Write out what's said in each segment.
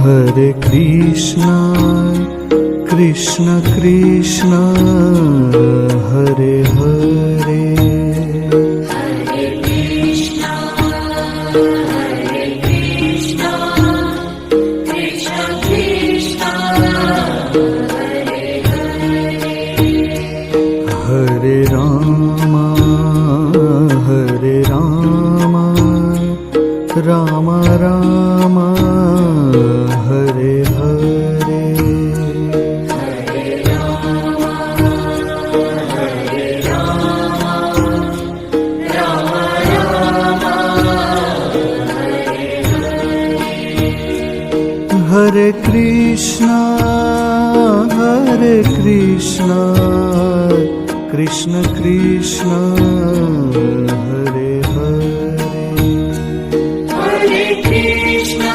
Hare Krishna, Krishna Krishna, Hare Hare. Hare Krishna, Krishna Krishna, Hare Hare. Hare Rama, Rama Rama, Hare Hare. Hare Rama, Rama Rama, Hare Hare. Hare Krishna, Krishna Krishna, Hare Hare. Hare Krishna,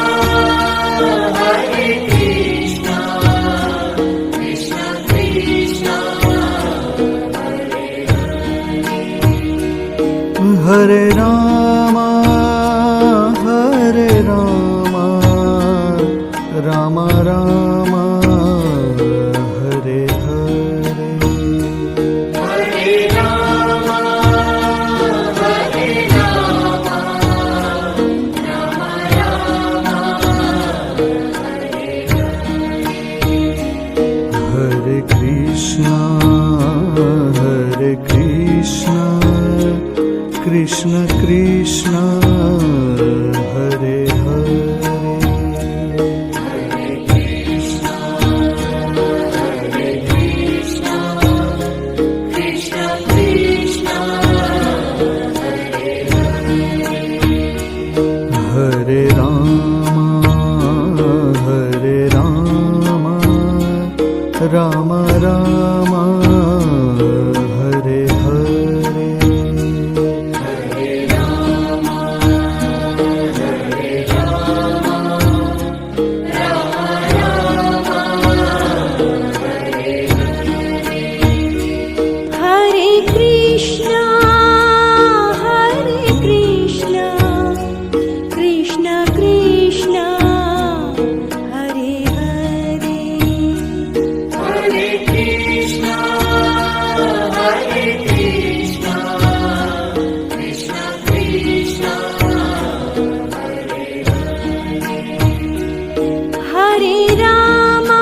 Krishna Krishna, Hare Hare. Hare Rama, Rama Rama, Hare Hare. Hare Rama, Rama Rama, Hare Hare. Hare Krishna, Krishna Krishna, Hare Hare. Hare Krishna, Krishna Krishna, Hare Hare. Hare Rama, Rama Rama, Hare Hare. Hare Rama, Rama Rama, Hare Hare. Hare Krishna, Krishna Krishna, Hare Hare. Hare Krishna, Krishna Krishna, Hare Hare. Hare Rama,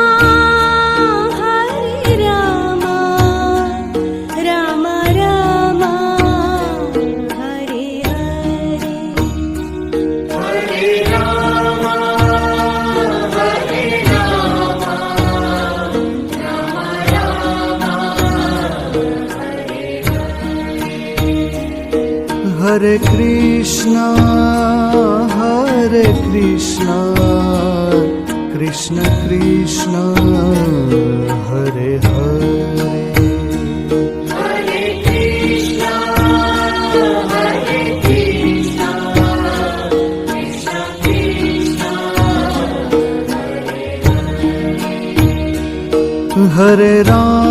Rama Rama, Hare Hare. Hare Rama, Rama Rama, Hare Hare. Hare Krishna, Krishna Krishna, Hare Hare. Hare Krishna, Krishna Krishna, Hare Hare. Hare Rama,